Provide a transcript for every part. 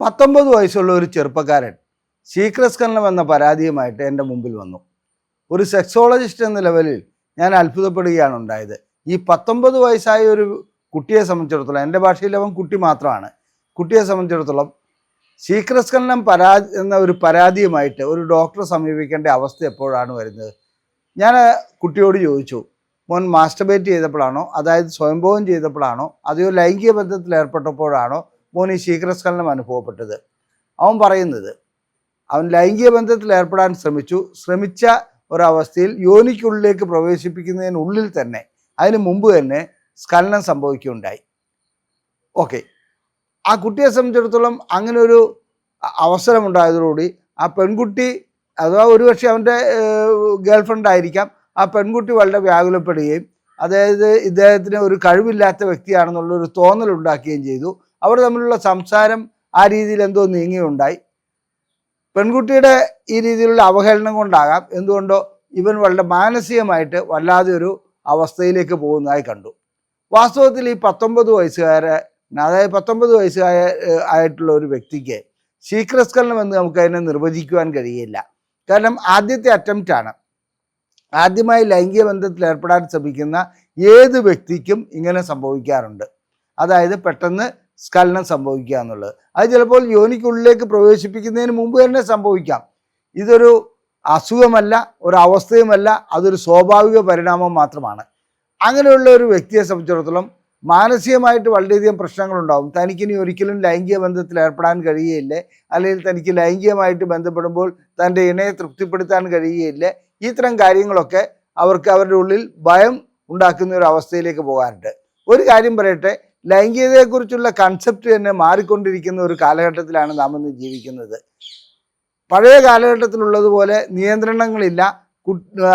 19 വയസ്സുള്ള ഒരു ചെറുപ്പക്കാരൻ ശീഘ്രസ്ഖലനം എന്ന പരാതിയുമായിട്ട് എൻ്റെ മുമ്പിൽ വന്നു. ഒരു സെക്സോളജിസ്റ്റ് എന്ന ലെവലിൽ ഞാൻ അത്ഭുതപ്പെടുകയാണ് ഉണ്ടായത്. ഈ 19 വയസ്സായ ഒരു കുട്ടിയെ സംബന്ധിച്ചിടത്തോളം, എൻ്റെ ഭാഷയിൽ അവൻ കുട്ടി മാത്രമാണ്, കുട്ടിയെ സംബന്ധിച്ചിടത്തോളം ശീഘ്രസ്ഖലനം എന്ന ഒരു പരാതിയുമായിട്ട് ഒരു ഡോക്ടറെ സമീപിക്കേണ്ട അവസ്ഥ എപ്പോഴാണ് വരുന്നത്? ഞാൻ കുട്ടിയോട് ചോദിച്ചു, മോൻ മാസ്റ്റർബേറ്റ് ചെയ്തപ്പോഴാണോ, അതായത് സ്വയംഭോഗം ചെയ്തപ്പോഴാണോ, അതെയോ ലൈംഗിക ബന്ധത്തിൽ ഏർപ്പെട്ടപ്പോഴാണോ മോൻ ഈ ശീഘ്രസ്ഖലനം അനുഭവപ്പെട്ടത്? അവൻ പറയുന്നത് അവൻ ലൈംഗിക ബന്ധത്തിൽ ഏർപ്പെടാൻ ശ്രമിച്ച ഒരവസ്ഥയിൽ യോനിക്കുള്ളിലേക്ക് പ്രവേശിപ്പിക്കുന്നതിനുള്ളിൽ തന്നെ, അതിന് മുമ്പ് തന്നെ സ്ഖലനം സംഭവിക്കുകയുണ്ടായി. ഓക്കെ, ആ കുട്ടിയെ സംബന്ധിച്ചിടത്തോളം അങ്ങനെ ഒരു അവസരമുണ്ടായതോടുകൂടി ആ പെൺകുട്ടി, അഥവാ ഒരുപക്ഷെ അവൻ്റെ ഗേൾഫ്രണ്ട് ആയിരിക്കാം, ആ പെൺകുട്ടി വളരെ വ്യാകുലപ്പെടുകയും അതായത് ഇദ്ദേഹത്തിന് ഒരു കഴിവില്ലാത്ത വ്യക്തിയാണെന്നുള്ളൊരു തോന്നലുണ്ടാക്കുകയും ചെയ്തു. അവർ തമ്മിലുള്ള സംസാരം ആ രീതിയിൽ എന്തോ നീങ്ങുകയുണ്ടായി. പെൺകുട്ടിയുടെ ഈ രീതിയിലുള്ള അവഹേളനം കൊണ്ടാകാം എന്തുകൊണ്ടോ ഇവൻ വളരെ മാനസികമായിട്ട് വല്ലാതെ ഒരു അവസ്ഥയിലേക്ക് പോകുന്നതായി കണ്ടു. വാസ്തവത്തിൽ ഈ 19 വയസ്സുകാരൻ, അതായത് 19 വയസ്സായിട്ടുള്ള ഒരു വ്യക്തിക്ക് ശീഘ്രസ്ഖലനം എന്ന് നമുക്ക് അതിനെ നിർവചിക്കുവാൻ കഴിയില്ല. കാരണം ആദ്യത്തെ അറ്റംപ്റ്റാണ്. ആദ്യമായി ലൈംഗിക ബന്ധത്തിൽ ഏർപ്പെടാൻ ശ്രമിക്കുന്ന ഏത് വ്യക്തിക്കും ഇങ്ങനെ സംഭവിക്കാറുണ്ട്. അതായത് പെട്ടെന്ന് സ്ഖലനം സംഭവിക്കുക എന്നുള്ളത്. അത് ചിലപ്പോൾ യോനിക്കുള്ളിലേക്ക് പ്രവേശിപ്പിക്കുന്നതിന് മുമ്പ് തന്നെ സംഭവിക്കാം. ഇതൊരു അസുഖമല്ല, ഒരു അവസ്ഥയുമല്ല, അതൊരു സ്വാഭാവിക പരിണാമം മാത്രമാണ്. അങ്ങനെയുള്ള ഒരു വ്യക്തിയെ സംബന്ധിച്ചിടത്തോളം മാനസികമായിട്ട് വളരെയധികം പ്രശ്നങ്ങളുണ്ടാകും. തനിക്കിനി ഒരിക്കലും ലൈംഗിക ബന്ധത്തിൽ ഏർപ്പെടാൻ കഴിയുകയില്ലേ, അല്ലെങ്കിൽ തനിക്ക് ലൈംഗികമായിട്ട് ബന്ധപ്പെടുമ്പോൾ തൻ്റെ ഇണയെ തൃപ്തിപ്പെടുത്താൻ കഴിയുകയില്ലേ, ഇത്തരം കാര്യങ്ങളൊക്കെ അവർക്ക് അവരുടെ ഉള്ളിൽ ഭയം ഉണ്ടാക്കുന്ന ഒരു അവസ്ഥയിലേക്ക് പോകാറുണ്ട്. ഒരു കാര്യം പറയട്ടെ, ലൈംഗികതയെക്കുറിച്ചുള്ള കൺസെപ്റ്റ് തന്നെ മാറിക്കൊണ്ടിരിക്കുന്ന ഒരു കാലഘട്ടത്തിലാണ് നാം ഇന്ന് ജീവിക്കുന്നത്. പഴയ കാലഘട്ടത്തിലുള്ളതുപോലെ നിയന്ത്രണങ്ങളില്ല.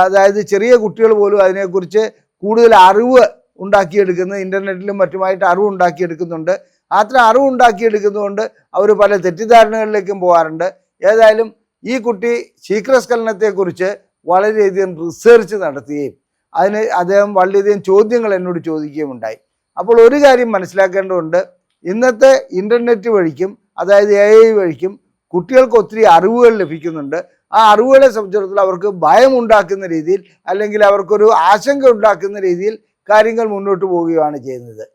അതായത് ചെറിയ കുട്ടികൾ പോലും അതിനെക്കുറിച്ച് കൂടുതൽ അറിവ് ഉണ്ടാക്കിയെടുക്കുന്നത്, ഇൻ്റർനെറ്റിലും മറ്റുമായിട്ട് അറിവ് ഉണ്ടാക്കിയെടുക്കുന്നുണ്ട്. അത്ര അറിവ് ഉണ്ടാക്കിയെടുക്കുന്നതുകൊണ്ട് അവർ പല തെറ്റിദ്ധാരണകളിലേക്കും പോകാറുണ്ട്. ഏതായാലും ഈ കുട്ടി ശീഘ്രസ്ഖലനത്തെക്കുറിച്ച് വളരെയധികം റിസർച്ച് നടത്തുകയും അദ്ദേഹം വളരെയധികം ചോദ്യങ്ങൾ എന്നോട് ചോദിക്കുകയും ഉണ്ടായി. അപ്പോൾ ഒരു കാര്യം മനസ്സിലാക്കേണ്ടതുണ്ട്, ഇന്നത്തെ ഇൻ്റർനെറ്റ് വഴിക്കും അതായത് AI വഴിക്കും കുട്ടികൾക്ക് ഒത്തിരി അറിവുകൾ ലഭിക്കുന്നുണ്ട്. ആ അറിവുകളെ സംബന്ധിച്ചിടത്തോളം അവർക്ക് ഭയം ഉണ്ടാക്കുന്ന രീതിയിൽ, അല്ലെങ്കിൽ അവർക്കൊരു ആശങ്ക ഉണ്ടാക്കുന്ന രീതിയിൽ കാര്യങ്ങൾ മുന്നോട്ട് പോവുകയാണ് ചെയ്യുന്നത്.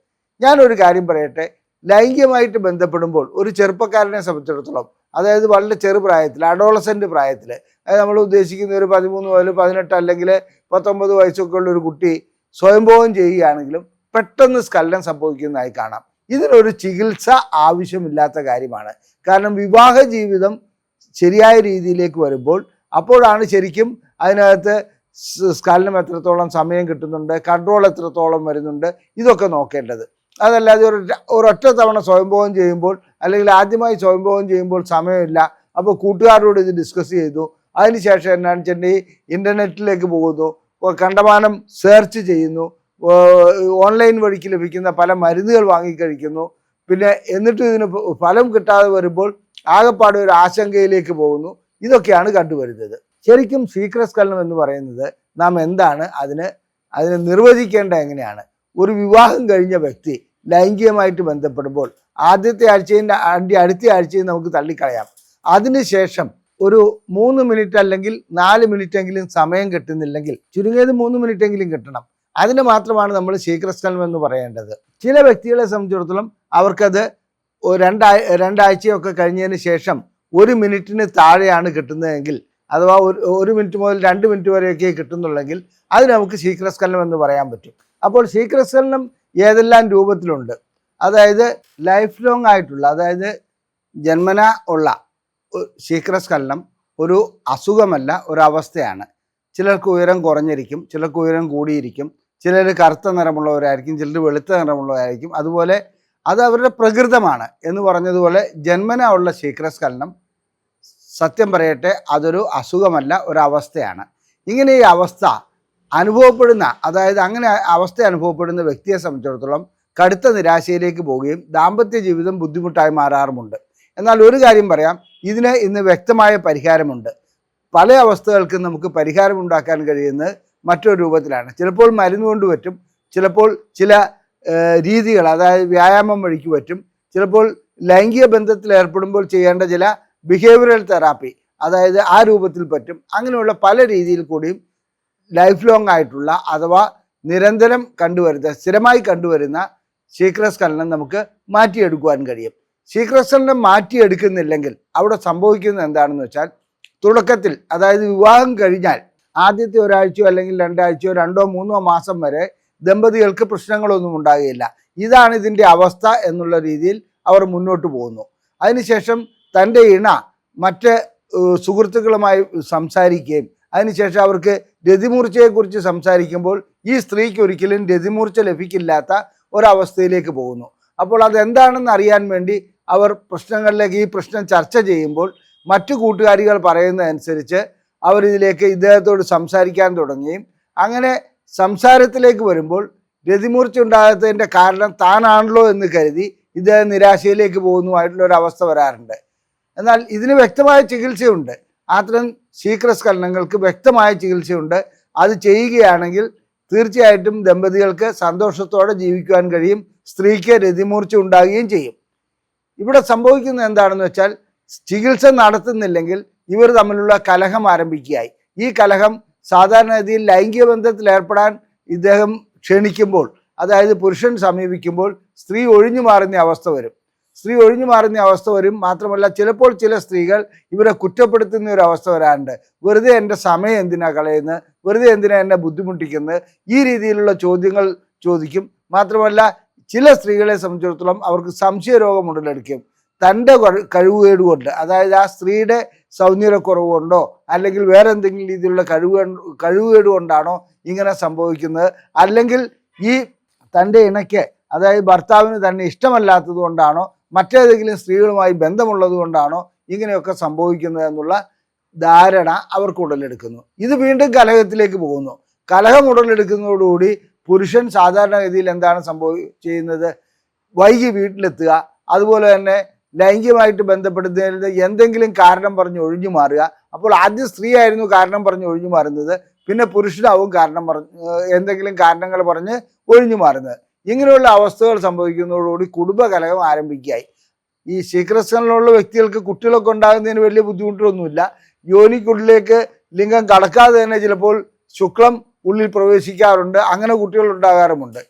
ഞാനൊരു കാര്യം പറയട്ടെ, ലൈംഗികമായിട്ട് ബന്ധപ്പെടുമ്പോൾ ഒരു ചെറുപ്പക്കാരനെ സംബന്ധിച്ചിടത്തോളം, അതായത് വളരെ ചെറുപ്രായത്തിൽ, അഡോളസെൻ്റ് പ്രായത്തിൽ, അതായത് നമ്മൾ ഉദ്ദേശിക്കുന്ന ഒരു 13 മുതൽ 18 അല്ലെങ്കിൽ 19 വയസ്സൊക്കെ ഉള്ള ഒരു കുട്ടി സ്വയംഭോഗം ചെയ്യുകയാണെങ്കിലും പെട്ടെന്ന് സ്ഖലനം സംഭവിക്കുന്നതായി കാണാം. ഇതിനൊരു ചികിത്സ ആവശ്യമില്ലാത്ത കാര്യമാണ്. കാരണം വിവാഹ ജീവിതം ശരിയായ രീതിയിലേക്ക് വരുമ്പോൾ അപ്പോഴാണ് ശരിക്കും അതിനകത്ത് സ്ഖലനം എത്രത്തോളം സമയം കിട്ടുന്നുണ്ട്, കൺട്രോൾ എത്രത്തോളം വരുന്നുണ്ട്, ഇതൊക്കെ നോക്കേണ്ടത്. അതല്ലാതെ ഒരൊറ്റ തവണ സ്വയംഭോഗം ചെയ്യുമ്പോൾ, അല്ലെങ്കിൽ ആദ്യമായി സ്വയംഭോഗം ചെയ്യുമ്പോൾ സമയമില്ല, അപ്പോൾ കൂട്ടുകാരോട് ഇത് ഡിസ്കസ് ചെയ്തു, അതിനുശേഷം എന്നാണ് വെച്ചിട്ടുണ്ടെങ്കിൽ ഇൻ്റർനെറ്റിലേക്ക് പോകുന്നു, കണ്ടമാനം സെർച്ച് ചെയ്യുന്നു, ഓൺലൈൻ വഴിക്ക് ലഭിക്കുന്ന പല മരുന്നുകൾ വാങ്ങിക്കഴിക്കുന്നു, പിന്നെ എന്നിട്ട് ഇതിന് ഫലം കിട്ടാതെ വരുമ്പോൾ ആകെപ്പാടെ ഒരു ആശങ്കയിലേക്ക് പോകുന്നു. ഇതൊക്കെയാണ് കണ്ടുവരുന്നത്. ശരിക്കും ശീഘ്രസ്ഖലനം എന്ന് പറയുന്നത് നാം എന്താണ്, അതിനെ നിർവചിക്കേണ്ട എങ്ങനെയാണ്? ഒരു വിവാഹം കഴിഞ്ഞ വ്യക്തി ലൈംഗികമായിട്ട് ബന്ധപ്പെടുമ്പോൾ ആദ്യത്തെ ആഴ്ചയും അടുത്ത ആഴ്ചയും നമുക്ക് തള്ളിക്കളയാം. അതിനുശേഷം ഒരു 3 മിനിറ്റ് അല്ലെങ്കിൽ 4 മിനിറ്റെങ്കിലും സമയം കിട്ടുന്നില്ലെങ്കിൽ, ചുരുങ്ങിയത് 3 മിനിറ്റെങ്കിലും കിട്ടണം. അതിന് മാത്രമാണ് നമ്മൾ ശീഘ്രസ്ഖലനം എന്ന് പറയേണ്ടത്. ചില വ്യക്തികളെ സംബന്ധിച്ചിടത്തോളം അവർക്കത് രണ്ടാഴ്ചയൊക്കെ കഴിഞ്ഞതിന് ശേഷം 1 മിനിറ്റിന് താഴെയാണ് കിട്ടുന്നതെങ്കിൽ, അഥവാ 1 മിനിറ്റ് മുതൽ 2 മിനിറ്റ് വരെയൊക്കെ കിട്ടുന്നുള്ളെങ്കിൽ അത് നമുക്ക് ശീഘ്രസ്ഖലനം എന്ന് പറയാൻ പറ്റും. അപ്പോൾ ശീഘ്രസ്ഖലനം ഏതെല്ലാം രൂപത്തിലുണ്ട്? അതായത് ലൈഫ് ലോങ് ആയിട്ടുള്ള, അതായത് ജന്മന ഉള്ള ശീഘ്രസ്ഖലനം ഒരു അസുഖമല്ല, ഒരവസ്ഥയാണ്. ചിലർക്ക് ഉയരം കുറഞ്ഞിരിക്കും, ചിലർക്ക് ഉയരം കൂടിയിരിക്കും, ചിലർ കറുത്ത നിറമുള്ളവരായിരിക്കും, ചിലർ വെളുത്ത നിറമുള്ളവരായിരിക്കും. അതുപോലെ അത് അവരുടെ പ്രകൃതമാണ് എന്ന് പറഞ്ഞതുപോലെ ജന്മന ഉള്ള ശീഘ്രസ്ഖലനം, സത്യം പറയട്ടെ, അതൊരു അസുഖമല്ല, ഒരവസ്ഥയാണ്. ഇങ്ങനെ ഈ അവസ്ഥ അനുഭവപ്പെടുന്ന, അതായത് അങ്ങനെ അവസ്ഥ അനുഭവപ്പെടുന്ന വ്യക്തിയെ സംബന്ധിച്ചിടത്തോളം കടുത്ത നിരാശയിലേക്ക് പോവുകയും ദാമ്പത്യ ജീവിതം ബുദ്ധിമുട്ടായി മാറാറുമുണ്ട്. എന്നാൽ ഒരു കാര്യം പറയാം, ഇതിന് ഇന്ന് വ്യക്തമായ പരിഹാരമുണ്ട്. പല അവസ്ഥകൾക്കും നമുക്ക് പരിഹാരമുണ്ടാക്കാൻ കഴിയുന്നത് മറ്റൊരു രൂപത്തിലാണ്. ചിലപ്പോൾ മരുന്ന് കൊണ്ട് പറ്റും, ചിലപ്പോൾ ചില രീതികൾ, അതായത് വ്യായാമം വഴിക്ക് പറ്റും, ചിലപ്പോൾ ലൈംഗിക ബന്ധത്തിൽ ഏർപ്പെടുമ്പോൾ ചെയ്യേണ്ട ചില ബിഹേവിയറൽ തെറാപ്പി, അതായത് ആ രൂപത്തിൽ പറ്റും. അങ്ങനെയുള്ള പല രീതിയിൽ കൂടിയും ലൈഫ് ലോങ് ആയിട്ടുള്ള അഥവാ നിരന്തരം കണ്ടുവരുന്ന സ്ഥിരമായി കണ്ടുവരുന്ന ശീഘ്രസ്ഖലനം നമുക്ക് മാറ്റിയെടുക്കുവാൻ കഴിയും. ശീഘ്രസ്ഖലനം മാറ്റിയെടുക്കുന്നില്ലെങ്കിൽ അവിടെ സംഭവിക്കുന്നത് എന്താണെന്ന് വെച്ചാൽ, തുടക്കത്തിൽ അതായത് വിവാഹം കഴിഞ്ഞാൽ ആദ്യത്തെ ഒരാഴ്ചയോ അല്ലെങ്കിൽ രണ്ടാഴ്ചയോ 2-3 മാസം വരെ ദമ്പതികൾക്ക് പ്രശ്നങ്ങളൊന്നും ഉണ്ടാകുകയില്ല. ഇതാണ് ഇതിൻ്റെ അവസ്ഥ എന്നുള്ള രീതിയിൽ അവർ മുന്നോട്ട് പോകുന്നു. അതിനുശേഷം തൻ്റെ ഇണ മറ്റ് സുഹൃത്തുക്കളുമായി സംസാരിക്കുകയും അതിനുശേഷം അവർക്ക് രതിമൂർച്ചയെക്കുറിച്ച് സംസാരിക്കുമ്പോൾ ഈ സ്ത്രീക്ക് ഒരിക്കലും രതിമൂർച്ച ലഭിക്കില്ലാത്ത ഒരവസ്ഥയിലേക്ക് പോകുന്നു. അപ്പോൾ അതെന്താണെന്ന് അറിയാൻ വേണ്ടി അവർ പ്രശ്നങ്ങളിലേക്ക് ഈ പ്രശ്നം ചർച്ച ചെയ്യുമ്പോൾ മറ്റു കൂട്ടുകാരികൾ പറയുന്നതനുസരിച്ച് അവരിതിലേക്ക് ഇദ്ദേഹത്തോട് സംസാരിക്കാൻ തുടങ്ങുകയും അങ്ങനെ സംസാരത്തിലേക്ക് വരുമ്പോൾ രതിമൂർച്ച ഉണ്ടാകാത്തതിൻ്റെ കാരണം താനാണല്ലോ എന്ന് കരുതി ഇദ്ദേഹം നിരാശയിലേക്ക് പോകുന്നതുമായിട്ടുള്ള ഒരു അവസ്ഥ വരാറുണ്ട്. എന്നാൽ ഇതിന് വ്യക്തമായ ചികിത്സയുണ്ട്. അത്തരം ശീഘ്രസ്ഖലനങ്ങൾക്ക് വ്യക്തമായ ചികിത്സയുണ്ട്. അത് ചെയ്യുകയാണെങ്കിൽ തീർച്ചയായിട്ടും ദമ്പതികൾക്ക് സന്തോഷത്തോടെ ജീവിക്കുവാൻ കഴിയും, സ്ത്രീക്ക് രതിമൂർച്ച ഉണ്ടാകുകയും ചെയ്യും. ഇവിടെ സംഭവിക്കുന്നത് എന്താണെന്ന് വെച്ചാൽ, ചികിത്സ നടത്തുന്നില്ലെങ്കിൽ ഇവർ തമ്മിലുള്ള കലഹം ആരംഭിക്കുകയായി. ഈ കലഹം സാധാരണഗതിയിൽ ലൈംഗിക ബന്ധത്തിൽ ഏർപ്പെടാൻ ഇദ്ദേഹം ക്ഷണിക്കുമ്പോൾ, അതായത് പുരുഷൻ സമീപിക്കുമ്പോൾ സ്ത്രീ ഒഴിഞ്ഞു മാറുന്ന അവസ്ഥ വരും. മാത്രമല്ല ചിലപ്പോൾ ചില സ്ത്രീകൾ ഇവരെ കുറ്റപ്പെടുത്തുന്ന ഒരു അവസ്ഥ വരാറുണ്ട്. വെറുതെ എൻ്റെ സമയം എന്തിനാ കളയുന്നത്, വെറുതെ എന്തിനാ എന്നെ ബുദ്ധിമുട്ടിക്കുന്നത്, ഈ രീതിയിലുള്ള ചോദ്യങ്ങൾ ചോദിക്കും. മാത്രമല്ല ചില സ്ത്രീകളെ സംബന്ധിച്ചിടത്തോളം അവർക്ക് സംശയരോഗം ഉടലെടുക്കും. തൻ്റെ കഴിവുകേട് കൊണ്ട്, അതായത് ആ സ്ത്രീയുടെ സൗന്ദര്യക്കുറവ് കൊണ്ടോ അല്ലെങ്കിൽ വേറെ എന്തെങ്കിലും രീതിയിലുള്ള കഴിവുകേട് കൊണ്ടാണോ ഇങ്ങനെ സംഭവിക്കുന്നത്, അല്ലെങ്കിൽ ഈ തൻ്റെ ഇണയ്ക്ക് അതായത് ഭർത്താവിന് തന്നെ ഇഷ്ടമല്ലാത്തത് കൊണ്ടാണോ, മറ്റേതെങ്കിലും സ്ത്രീകളുമായി ബന്ധമുള്ളത് കൊണ്ടാണോ ഇങ്ങനെയൊക്കെ സംഭവിക്കുന്നത് എന്നുള്ള ധാരണ അവർക്ക് ഉടലെടുക്കുന്നു. ഇത് വീണ്ടും കലഹത്തിലേക്ക് പോകുന്നു. കലഹം ഉടലെടുക്കുന്നതോടുകൂടി പുരുഷൻ സാധാരണഗതിയിൽ എന്താണ് ചെയ്യുന്നത്, വൈകി വീട്ടിലെത്തുക, അതുപോലെ തന്നെ ലൈംഗികമായിട്ട് ബന്ധപ്പെടുന്നതിൽ എന്തെങ്കിലും കാരണം പറഞ്ഞ് ഒഴിഞ്ഞു മാറുക. അപ്പോൾ ആദ്യം സ്ത്രീ ആയിരുന്നു കാരണം പറഞ്ഞ് ഒഴിഞ്ഞു മാറുന്നത്, പിന്നെ പുരുഷനാവും എന്തെങ്കിലും കാരണങ്ങൾ പറഞ്ഞ് ഒഴിഞ്ഞു മാറുന്നത്. ഇങ്ങനെയുള്ള അവസ്ഥകൾ സംഭവിക്കുന്നതോടുകൂടി കുടുംബ കലഹം ആരംഭിക്കുകയായി. ഈ ശീഘ്രസ്ഖലനമുള്ള വ്യക്തികൾക്ക് കുട്ടികളൊക്കെ ഉണ്ടാകുന്നതിന് വലിയ ബുദ്ധിമുട്ടൊന്നുമില്ല. യോനിക്കുള്ളിലേക്ക് ലിംഗം കടക്കാതെ തന്നെ ചിലപ്പോൾ ശുക്ലം ഉള്ളിൽ പ്രവേശിക്കാറുണ്ട്, അങ്ങനെ കുട്ടികൾ ഉണ്ടാകാറുമുണ്ട്.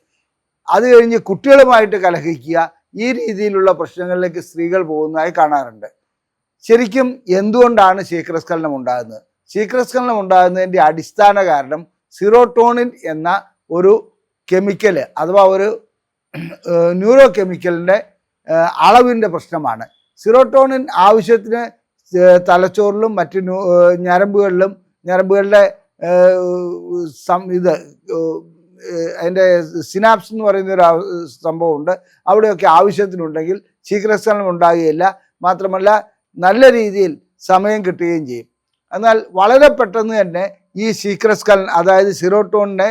അത് കഴിഞ്ഞ് കുട്ടികളുമായിട്ട് കലഹിക്കുക, ഈ രീതിയിലുള്ള പ്രശ്നങ്ങളിലേക്ക് സ്ത്രീകൾ പോകുന്നതായി കാണാറുണ്ട്. ശരിക്കും എന്തുകൊണ്ടാണ് ശീഘ്രസ്ഖലനം ഉണ്ടാകുന്നത്? ശീഘ്രസ്ഖലനം ഉണ്ടാകുന്നതിൻ്റെ അടിസ്ഥാന കാരണം സിറോട്ടോണിൻ എന്ന ഒരു കെമിക്കൽ അഥവാ ഒരു ന്യൂറോ കെമിക്കലിൻ്റെ അളവിൻ്റെ പ്രശ്നമാണ്. സിറോട്ടോണിൻ ആവശ്യത്തിന് തലച്ചോറിലും മറ്റ് ഞരമ്പുകളുടെ അതിൻ്റെ സിനാപ്സ് എന്ന് പറയുന്ന ഒരു സംഭവമുണ്ട്. അവിടെയൊക്കെ ആവശ്യത്തിനുണ്ടെങ്കിൽ ശീഘ്രസ്ഖലനം ഉണ്ടാകുകയില്ല. മാത്രമല്ല നല്ല രീതിയിൽ സമയം കിട്ടുകയും ചെയ്യും. എന്നാൽ വളരെ പെട്ടെന്ന് തന്നെ ഈ ശീഘ്രസ്ഖലനം അതായത് സിറോട്ടോണിനെ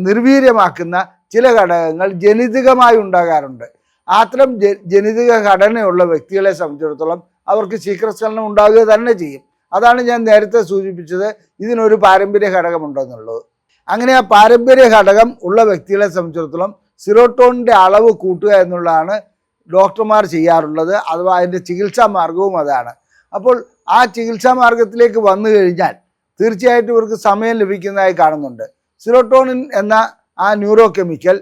നിർവീര്യമാക്കുന്ന ചില ഘടകങ്ങൾ ജനിതകമായി ഉണ്ടാകാറുണ്ട്. അത്തരം ജനിതക ഘടനയുള്ള വ്യക്തികളെ സംബന്ധിച്ചിടത്തോളം അവർക്ക് ശീഘ്രസ്ഖലനം ഉണ്ടാകുക തന്നെ ചെയ്യും. അതാണ് ഞാൻ നേരത്തെ സൂചിപ്പിച്ചത്, ഇതിനൊരു പാരമ്പര്യ ഘടകമുണ്ടെന്നുള്ളത്. അങ്ങനെ ആ പാരമ്പര്യ ഘടകം ഉള്ള വ്യക്തികളെ സംബന്ധിച്ചിടത്തോളം സിറോട്ടോണിൻ്റെ അളവ് കൂട്ടുക എന്നുള്ളതാണ് ഡോക്ടർമാർ ചെയ്യാറുള്ളത്, അഥവാ അതിൻ്റെ ചികിത്സാ മാർഗവും അതാണ്. അപ്പോൾ ആ ചികിത്സാ മാർഗത്തിലേക്ക് വന്നു കഴിഞ്ഞാൽ തീർച്ചയായിട്ടും ഇവർക്ക് സമയം ലഭിക്കുന്നതായി കാണുന്നുണ്ട്. സിറോട്ടോണിൻ എന്ന ആ ന്യൂറോ കെമിക്കൽ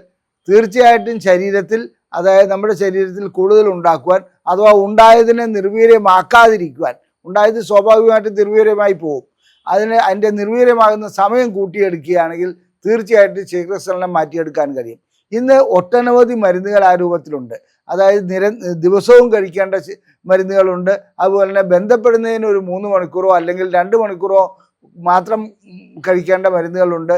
തീർച്ചയായിട്ടും ശരീരത്തിൽ, അതായത് നമ്മുടെ ശരീരത്തിൽ കൂടുതൽ ഉണ്ടാക്കുവാൻ അഥവാ ഉണ്ടായതിനെ നിർവീര്യമാക്കാതിരിക്കുവാൻ, ഉണ്ടായത് സ്വാഭാവികമായിട്ട് നിർവീര്യമായി പോകും, അതിൻ്റെ നിർവീര്യമാകുന്ന സമയം കൂട്ടിയെടുക്കുകയാണെങ്കിൽ തീർച്ചയായിട്ടും ശീഘ്രസ്ഖലനം മാറ്റിയെടുക്കാൻ കഴിയും. ഇന്ന് ഒട്ടനവധി മരുന്നുകൾ ആ രൂപത്തിലുണ്ട്. അതായത് ദിവസവും കഴിക്കേണ്ട മരുന്നുകളുണ്ട്. അതുപോലെ തന്നെ ബന്ധപ്പെടുന്നതിന് ഒരു 3 മണിക്കൂറോ അല്ലെങ്കിൽ 2 മണിക്കൂറോ മാത്രം കഴിക്കേണ്ട മരുന്നുകളുണ്ട്.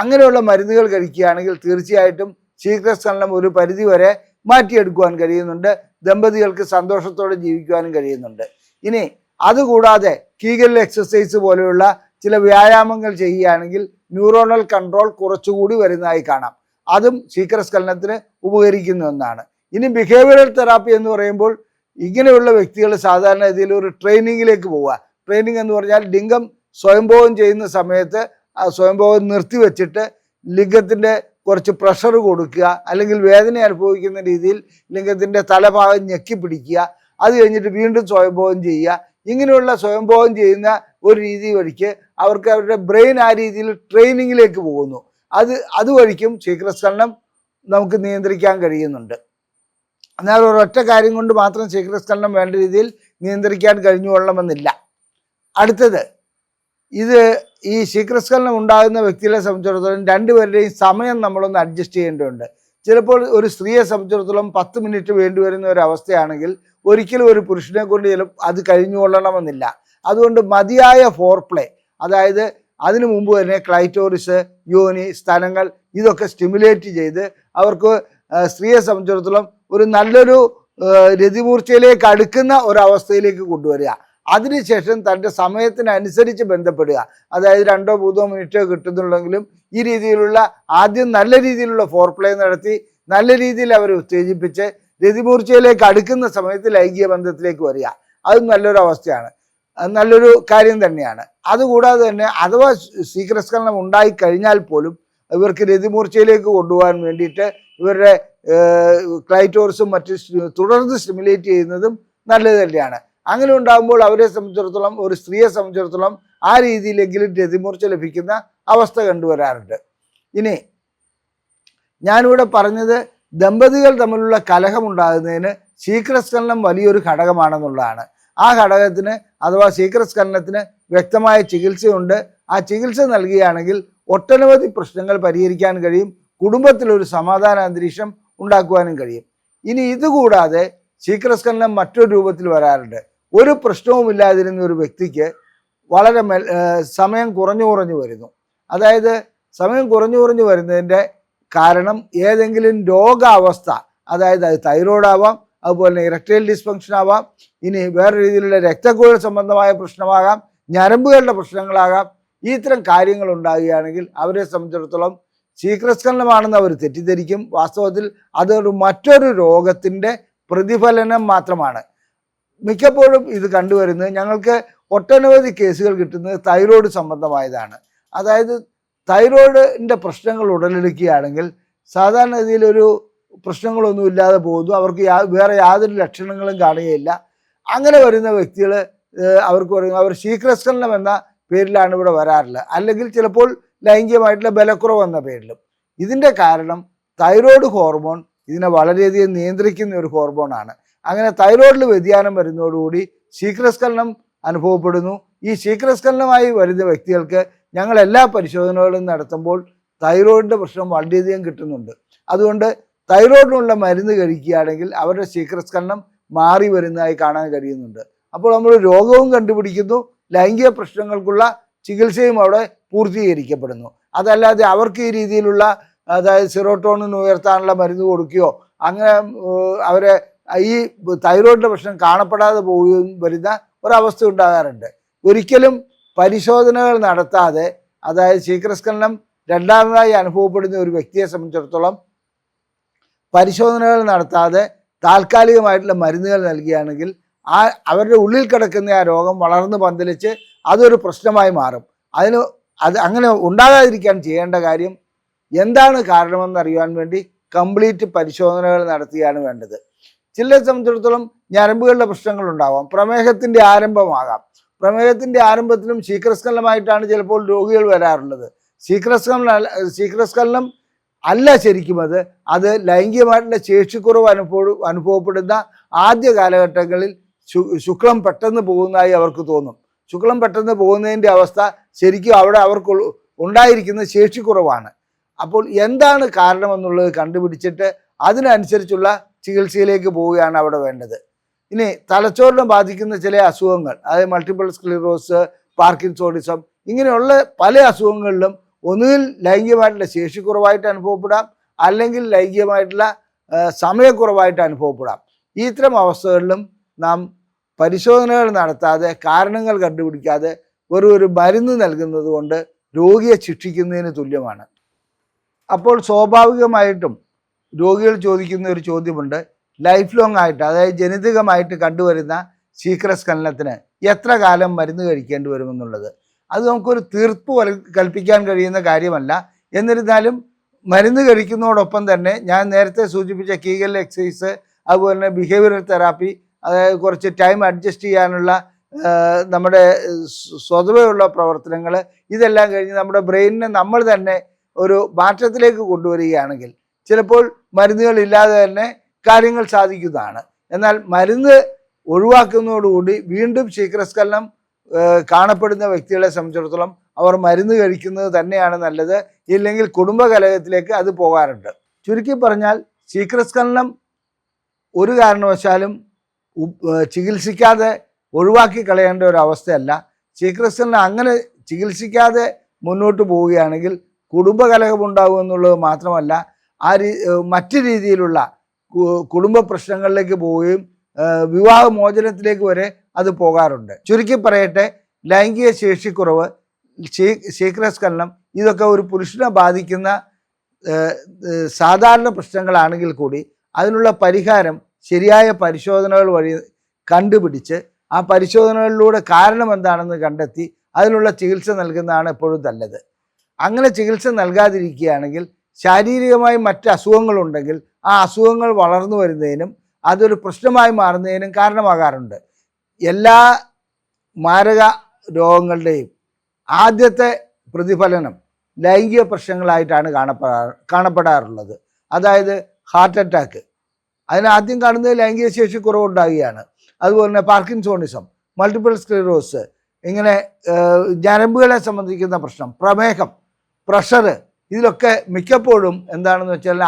അങ്ങനെയുള്ള മരുന്നുകൾ കഴിക്കുകയാണെങ്കിൽ തീർച്ചയായിട്ടും ശീഘ്രസ്ഖലനം ഒരു പരിധിവരെ മാറ്റിയെടുക്കുവാൻ കഴിയുന്നുണ്ട്. ദമ്പതികൾക്ക് സന്തോഷത്തോടെ ജീവിക്കുവാനും കഴിയുന്നുണ്ട്. ഇനി അതുകൂടാതെ കീഗൽ എക്സസൈസ് പോലെയുള്ള ചില വ്യായാമങ്ങൾ ചെയ്യുകയാണെങ്കിൽ ന്യൂറോണൽ കൺട്രോൾ കുറച്ചുകൂടി വരുന്നതായി കാണാം. അതും ശീഘ്രസ്ഖലനത്തിന് ഉപകരിക്കുന്ന ഒന്നാണ്. ഇനി ബിഹേവിയറൽ തെറാപ്പി എന്ന് പറയുമ്പോൾ ഇങ്ങനെയുള്ള വ്യക്തികൾ സാധാരണ രീതിയിൽ ഒരു ട്രെയിനിങ്ങിലേക്ക് പോവുക. ട്രെയിനിങ് എന്ന് പറഞ്ഞാൽ ലിംഗം സ്വയംഭോഗം ചെയ്യുന്ന സമയത്ത് ആ സ്വയംഭോഗം നിർത്തിവെച്ചിട്ട് ലിംഗത്തിൻ്റെ കുറച്ച് പ്രഷർ കൊടുക്കുക, അല്ലെങ്കിൽ വേദന അനുഭവിക്കുന്ന രീതിയിൽ ലിംഗത്തിൻ്റെ തലഭാഗം ഞെക്കി പിടിക്കുക, അത് കഴിഞ്ഞിട്ട് വീണ്ടും സ്വയംഭോഗം ചെയ്യുക. ഇങ്ങനെയുള്ള സ്വയംഭോഗം ചെയ്യുന്ന ഒരു രീതി വഴിക്ക് അവർക്ക് അവരുടെ ബ്രെയിൻ ആ രീതിയിൽ ട്രെയിനിങ്ങിലേക്ക് പോകുന്നു. അതുവഴിക്കും ശീഘ്രസ്ഖലനം നമുക്ക് നിയന്ത്രിക്കാൻ കഴിയുന്നുണ്ട്. എന്നാൽ ഒരൊറ്റ കാര്യം കൊണ്ട് മാത്രം ശീഘ്രസ്ഖലനം വേണ്ട രീതിയിൽ നിയന്ത്രിക്കാൻ കഴിഞ്ഞുകൊള്ളണമെന്നില്ല. അടുത്തത്, ഈ ശീഘ്രസ്ഖലനം ഉണ്ടാകുന്ന വ്യക്തികളെ സംബന്ധിച്ചിടത്തോളം രണ്ടുപേരുടെയും സമയം നമ്മളൊന്ന് അഡ്ജസ്റ്റ് ചെയ്യേണ്ടതുണ്ട്. ചിലപ്പോൾ ഒരു സ്ത്രീയെ സംബന്ധിച്ചിടത്തോളം 10 മിനിറ്റ് വേണ്ടിവരുന്ന ഒരു അവസ്ഥയാണെങ്കിൽ ഒരിക്കലും ഒരു പുരുഷനെ കൊണ്ട് അത് കഴിഞ്ഞുകൊള്ളണമെന്നില്ല. അതുകൊണ്ട് മതിയായ ഫോർപ്ലേ, അതായത് അതിനു മുമ്പ് തന്നെ ക്ലൈറ്റോറിസ്, യോനി, സ്ഥലങ്ങൾ ഇതൊക്കെ സ്റ്റിമുലേറ്റ് ചെയ്ത് അവർക്ക് സ്ത്രീയെ സംബന്ധിച്ചിടത്തോളം ഒരു നല്ലൊരു രതിമൂർച്ചയിലേക്ക് അടുക്കുന്ന ഒരവസ്ഥയിലേക്ക് കൊണ്ടുവരിക. അതിനുശേഷം തൻ്റെ സമയത്തിനനുസരിച്ച് ബന്ധപ്പെടുക. അതായത് 2-3 മിനിറ്റ് കിട്ടുന്നുണ്ടെങ്കിലും ഈ രീതിയിലുള്ള ആദ്യം നല്ല രീതിയിലുള്ള ഫോർപ്ലേ നടത്തി നല്ല രീതിയിൽ അവരെ ഉത്തേജിപ്പിച്ച് രതിമൂർച്ചയിലേക്ക് അടുക്കുന്ന സമയത്ത് ലൈംഗിക ബന്ധത്തിലേക്ക് വരിക. അതും നല്ലൊരു അവസ്ഥയാണ്, നല്ലൊരു കാര്യം തന്നെയാണ്. അതുകൂടാതെ തന്നെ അഥവാ ശീഘ്രസ്ഖലനം ഉണ്ടായിക്കഴിഞ്ഞാൽ പോലും ഇവർക്ക് രതിമൂർച്ചയിലേക്ക് കൊണ്ടുപോകാൻ വേണ്ടിയിട്ട് ഇവരുടെ ക്ലൈറ്റോറിസും മറ്റ് തുടർന്ന് സ്റ്റിമുലേറ്റ് ചെയ്യുന്നതും നല്ലത് തന്നെയാണ്. അങ്ങനെ ഉണ്ടാകുമ്പോൾ അവരെ സംബന്ധിച്ചിടത്തോളം, ഒരു സ്ത്രീയെ സംബന്ധിച്ചിടത്തോളം ആ രീതിയിലെങ്കിലും രതിമൂർച്ച ലഭിക്കുന്ന അവസ്ഥ കണ്ടുവരാറുണ്ട്. ഇനി ഞാനിവിടെ പറഞ്ഞത് ദമ്പതികൾ തമ്മിലുള്ള കലഹമുണ്ടാകുന്നതിന് ശീഘ്രസ്ഖലനം വലിയൊരു ഘടകമാണെന്നുള്ളതാണ്. ആ ഘടകത്തിന് അഥവാ ശീഘ്രസ്ഖലനത്തിന് വ്യക്തമായ ചികിത്സയുണ്ട്. ആ ചികിത്സ നൽകുകയാണെങ്കിൽ ഒട്ടനവധി പ്രശ്നങ്ങൾ പരിഹരിക്കാൻ കഴിയും, കുടുംബത്തിലൊരു സമാധാന അന്തരീക്ഷം ഉണ്ടാക്കുവാനും കഴിയും. ഇനി ഇതുകൂടാതെ ശീഘ്രസ്ഖലനം മറ്റൊരു രൂപത്തിൽ വരാറുണ്ട്. ഒരു പ്രശ്നവുമില്ലാതിരുന്ന ഒരു വ്യക്തിക്ക് വളരെ സമയം കുറഞ്ഞു വരുന്നു. അതായത് സമയം കുറഞ്ഞു വരുന്നതിൻ്റെ കാരണം ഏതെങ്കിലും രോഗാവസ്ഥ, അതായത് അത് തൈറോയ്ഡ് ആവാം, അതുപോലെ തന്നെ ഇറക്ടൈൽ ഡിസ്ഫങ്ഷൻ ആവാം, ഇനി വേറെ രീതിയിലുള്ള രക്തക്കുഴൽ സംബന്ധമായ പ്രശ്നമാകാം, ഞരമ്പുകളുടെ പ്രശ്നങ്ങളാകാം. ഇത്തരം കാര്യങ്ങൾ ഉണ്ടാകുകയാണെങ്കിൽ അവരെ സംബന്ധിച്ചിടത്തോളം ശീഘ്രസ്ഖലനമാണെന്ന് അവർ തെറ്റിദ്ധരിക്കും. വാസ്തവത്തിൽ അതൊരു മറ്റൊരു രോഗത്തിൻ്റെ പ്രതിഫലനം മാത്രമാണ്. മിക്കപ്പോഴും ഇത് കണ്ടുവരുന്നത്, ഞങ്ങൾക്ക് ഒട്ടനവധി കേസുകൾ കിട്ടുന്നത് തൈറോയ്ഡ് സംബന്ധമായതാണ്. അതായത് തൈറോയ്ഡിൻ്റെ പ്രശ്നങ്ങൾ ഉടലെടുക്കുകയാണെങ്കിൽ സാധാരണഗതിയിലൊരു പ്രശ്നങ്ങളൊന്നും ഇല്ലാതെ പോകുന്നു, അവർക്ക് വേറെ യാതൊരു ലക്ഷണങ്ങളും കാണുകയില്ല. അങ്ങനെ വരുന്ന വ്യക്തികൾ അവർക്ക് പറയുന്നത് അവർ ശീഘ്രസ്ഖലനം എന്ന പേരിലാണ് ഇവിടെ വരാറുള്ളത്, അല്ലെങ്കിൽ ചിലപ്പോൾ ലൈംഗികമായിട്ടുള്ള ബലക്കുറവ് എന്ന പേരിലും. ഇതിൻ്റെ കാരണം തൈറോയ്ഡ് ഹോർമോൺ ഇതിനെ വളരെയധികം നിയന്ത്രിക്കുന്ന ഒരു ഹോർമോണാണ്. അങ്ങനെ തൈറോയ്ഡിൽ വ്യതിയാനം വരുന്നതോടുകൂടി ശീഘ്രസ്ഖലനം അനുഭവപ്പെടുന്നു. ഈ ശീഘ്രസ്ഖലനമായി വരുന്ന വ്യക്തികൾക്ക് ഞങ്ങൾ എല്ലാ പരിശോധനകളും നടത്തുമ്പോൾ തൈറോയ്ഡിൻ്റെ പ്രശ്നം വളരെയധികം കിട്ടുന്നുണ്ട്. അതുകൊണ്ട് തൈറോയ്ഡിനുള്ള മരുന്ന് കഴിക്കുകയാണെങ്കിൽ അവരുടെ ശീഘ്രസ്ഖലനം മാറി വരുന്നതായി കാണാൻ കഴിയുന്നുണ്ട്. അപ്പോൾ നമ്മൾ രോഗവും കണ്ടുപിടിക്കുന്നു, ലൈംഗിക പ്രശ്നങ്ങൾക്കുള്ള ചികിത്സയും അവിടെ പൂർത്തീകരിക്കപ്പെടുന്നു. അതല്ലാതെ അവർക്ക് ഈ രീതിയിലുള്ള, അതായത് സെറോട്ടോണിൻ ഉയർത്താനുള്ള മരുന്ന് കൊടുക്കുകയോ അങ്ങനെ അവരെ ഈ തൈറോയ്ഡിൻ്റെ പ്രശ്നം കാണപ്പെടാതെ പോവുകയും വരുന്ന ഒരവസ്ഥ ഉണ്ടാകാറുണ്ട്. ഒരിക്കലും പരിശോധനകൾ നടത്താതെ, അതായത് ശീഘ്രസ്ഖലനം രണ്ടാമതായി അനുഭവപ്പെടുന്ന ഒരു വ്യക്തിയെ സംബന്ധിച്ചിടത്തോളം പരിശോധനകൾ നടത്താതെ താൽക്കാലികമായിട്ടുള്ള മരുന്നുകൾ നൽകുകയാണെങ്കിൽ അവരുടെ ഉള്ളിൽ കിടക്കുന്ന ആ രോഗം വളർന്ന് പന്തലിച്ച് അതൊരു പ്രശ്നമായി മാറും. അങ്ങനെ ഉണ്ടാകാതിരിക്കാൻ ചെയ്യേണ്ട കാര്യം എന്താണ് കാരണമെന്ന് അറിയാൻ വേണ്ടി കംപ്ലീറ്റ് പരിശോധനകൾ നടത്തുകയാണ് വേണ്ടത്. ചിലരെ സംബന്ധിച്ചിടത്തോളം ഞരമ്പുകളുടെ പ്രശ്നങ്ങളുണ്ടാവാം, പ്രമേഹത്തിൻ്റെ ആരംഭമാകാം. പ്രമേഹത്തിൻ്റെ ആരംഭത്തിലും ശീഘ്രസ്ഖലനമായിട്ടാണ് ചിലപ്പോൾ രോഗികൾ വരാറുള്ളത്. ശീഘ്രസ്ഖലനം അല്ല ശരിക്കും അത് ലൈംഗികമായിട്ടുള്ള ശേഷിക്കുറവ് അനുഭവപ്പെടുന്ന ആദ്യ കാലഘട്ടങ്ങളിൽ ശുക്ലം പെട്ടെന്ന് പോകുന്നതായി അവർക്ക് തോന്നും. ശുക്ലം പെട്ടെന്ന് പോകുന്നതിൻ്റെ അവസ്ഥ ശരിക്കും അവിടെ അവർക്ക് ഉണ്ടായിരിക്കുന്ന ശേഷിക്കുറവാണ്. അപ്പോൾ എന്താണ് കാരണമെന്നുള്ളത് കണ്ടുപിടിച്ചിട്ട് അതിനനുസരിച്ചുള്ള ചികിത്സയിലേക്ക് പോവുകയാണ് അവിടെ വേണ്ടത്. ഇനി തലച്ചോറിനെ ബാധിക്കുന്ന ചില അസുഖങ്ങൾ, അതായത് മൾട്ടിപ്പിൾ സ്ക്ലിറോസ്, പാർക്കിൻസോണിസം, ഇങ്ങനെയുള്ള പല അസുഖങ്ങളിലും ഒന്നുകിൽ ലൈംഗികമായിട്ടുള്ള ശേഷിക്കുറവായിട്ട് അനുഭവപ്പെടാം, അല്ലെങ്കിൽ ലൈംഗികമായിട്ടുള്ള സമയക്കുറവായിട്ട് അനുഭവപ്പെടാം. ഇത്തരം അവസ്ഥകളിലും നാം പരിശോധനകൾ നടത്താതെ കാരണങ്ങൾ കണ്ടുപിടിക്കാതെ ഒരു മരുന്ന് നൽകുന്നത് കൊണ്ട് രോഗിയെ ശിക്ഷിക്കുന്നതിന് തുല്യമാണ്. അപ്പോൾ സ്വാഭാവികമായിട്ടും രോഗികൾ ചോദിക്കുന്ന ഒരു ചോദ്യമുണ്ട്, ലൈഫ് ലോങ് ആയിട്ട്, അതായത് ജനിതകമായിട്ട് കണ്ടുവരുന്ന ശീഘ്രസ്ഖലനത്തിന് എത്ര കാലം മരുന്ന് കഴിക്കേണ്ടി വരുമെന്നുള്ളത്. അത് നമുക്കൊരു തീർപ്പ് കൽപ്പിക്കാൻ കഴിയുന്ന കാര്യമല്ല. എന്നിരുന്നാലും മരുന്ന് കഴിക്കുന്നതോടൊപ്പം തന്നെ ഞാൻ നേരത്തെ സൂചിപ്പിച്ച കീഗൽ എക്സസൈസ്, അതുപോലെ തന്നെ ബിഹേവിയറൽ തെറാപ്പി, അതായത് കുറച്ച് ടൈം അഡ്ജസ്റ്റ് ചെയ്യാനുള്ള നമ്മുടെ സ്വതവേയുള്ള പ്രവർത്തനങ്ങൾ, ഇതെല്ലാം കഴിഞ്ഞ് നമ്മുടെ ബ്രെയിനിനെ നമ്മൾ തന്നെ ഒരു മാറ്റത്തിലേക്ക് കൊണ്ടുവരികയാണെങ്കിൽ ചിലപ്പോൾ മരുന്നുകളില്ലാതെ തന്നെ കാര്യങ്ങൾ സാധിക്കുന്നതാണ്. എന്നാൽ മരുന്ന് ഒഴിവാക്കുന്നതോടുകൂടി വീണ്ടും ശീഘ്രസ്ഖലനം കാണപ്പെടുന്ന വ്യക്തികളെ സംബന്ധിച്ചിടത്തോളം അവർ മരുന്ന് കഴിക്കുന്നത് തന്നെയാണ് നല്ലത്. ഇല്ലെങ്കിൽ കുടുംബകലഹത്തിലേക്ക് അത് പോകാറുണ്ട്. ചുരുക്കി പറഞ്ഞാൽ ശീഘ്രസ്ഖലനം ഒരു കാരണവശാലും ചികിത്സിക്കാതെ ഒഴിവാക്കി കളയേണ്ട ഒരു അവസ്ഥയല്ല. ശീഘ്രസ്ഖലനം അങ്ങനെ ചികിത്സിക്കാതെ മുന്നോട്ട് പോവുകയാണെങ്കിൽ കുടുംബകലഹമുണ്ടാകും എന്നുള്ളത് മാത്രമല്ല, മറ്റു രീതിയിലുള്ള കുടുംബ പ്രശ്നങ്ങളിലേക്ക് പോവുകയും വിവാഹമോചനത്തിലേക്ക് വരെ അത് പോകാറുണ്ട്. ചുരുക്കി പറയട്ടെ, ലൈംഗിക ശേഷിക്കുറവ്, ശീഘ്രസ്ഖലനം, ഇതൊക്കെ ഒരു പുരുഷനെ ബാധിക്കുന്ന സാധാരണ പ്രശ്നങ്ങളാണെങ്കിൽ കൂടി അതിനുള്ള പരിഹാരം ശരിയായ പരിശോധനകൾ വഴി കണ്ടുപിടിച്ച് ആ പരിശോധനകളിലൂടെ കാരണം എന്താണെന്ന് കണ്ടെത്തി അതിനുള്ള ചികിത്സ നൽകുന്നതാണ് എപ്പോഴും നല്ലത്. അങ്ങനെ ചികിത്സ നൽകാതിരിക്കുകയാണെങ്കിൽ ശാരീരികമായി മറ്റ് അസുഖങ്ങളുണ്ടെങ്കിൽ ആ അസുഖങ്ങൾ വളർന്നു വരുന്നതിനും അതൊരു പ്രശ്നമായി മാറുന്നതിനും കാരണമാകാറുണ്ട്. എല്ലാ മാരക രോഗങ്ങളുടെയും ആദ്യത്തെ പ്രതിഫലനം ലൈംഗിക പ്രശ്നങ്ങളായിട്ടാണ് കാണപ്പെടാറുള്ളത്. അതായത് ഹാർട്ട് അറ്റാക്ക്, അതിനാദ്യം കാണുന്നത് ലൈംഗിക ശേഷി കുറവുണ്ടാകുകയാണ്. അതുപോലെ തന്നെ പാർക്കിൻസോണിസം, മൾട്ടിപ്പിൾ സ്ക്ലീറോസിസ്, ഇങ്ങനെ ഞരമ്പുകളെ സംബന്ധിക്കുന്ന പ്രശ്നം, പ്രമേഹം, പ്രഷർ, ഇതിലൊക്കെ മിക്കപ്പോഴും എന്താണെന്ന് വെച്ചാൽ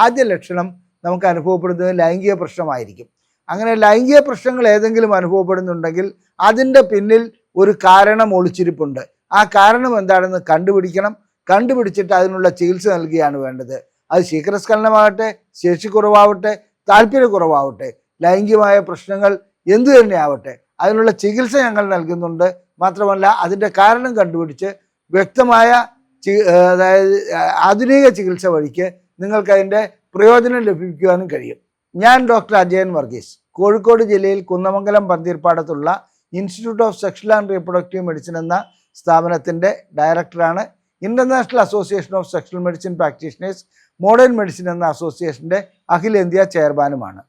ആദ്യ ലക്ഷണം നമുക്ക് അനുഭവപ്പെടുന്നത് ലൈംഗിക പ്രശ്നമായിരിക്കും. അങ്ങനെ ലൈംഗിക പ്രശ്നങ്ങൾ ഏതെങ്കിലും അനുഭവപ്പെടുന്നുണ്ടെങ്കിൽ അതിൻ്റെ പിന്നിൽ ഒരു കാരണം ഒളിച്ചിരിപ്പുണ്ട്. ആ കാരണം എന്താണെന്ന് കണ്ടുപിടിക്കണം. കണ്ടുപിടിച്ചിട്ട് അതിനുള്ള ചികിത്സ നൽകുകയാണ് വേണ്ടത്. അത് ശീഘ്രസ്ഖലനമാകട്ടെ, ശേഷിക്കുറവാവട്ടെ, താല്പര്യക്കുറവാവട്ടെ, ലൈംഗികമായ പ്രശ്നങ്ങൾ എന്തു തന്നെ ആവട്ടെ, അതിനുള്ള ചികിത്സ ഞങ്ങൾ നൽകുന്നുണ്ട്. മാത്രമല്ല അതിൻ്റെ കാരണം കണ്ടുപിടിച്ച് വ്യക്തമായ അതായത് ആധുനിക ചികിത്സ വഴിക്ക് നിങ്ങൾക്കതിൻ്റെ പ്രയോജനം ലഭിക്കുവാനും കഴിയും. ഞാൻ ഡോക്ടർ അജയൻ വർഗീസ്, കോഴിക്കോട് ജില്ലയിൽ കുന്നമംഗലം പന്തീർപ്പാടത്തുള്ള institute of sexual and reproductive medicine എന്ന സ്ഥാപനത്തിൻ്റെ ഡയറക്ടറാണ്. International association of sexual medicine practitioners, modern medicine എന്ന അസോസിയേഷൻ്റെ അഖിലേന്ത്യാ ചെയർമാനുമാണ്.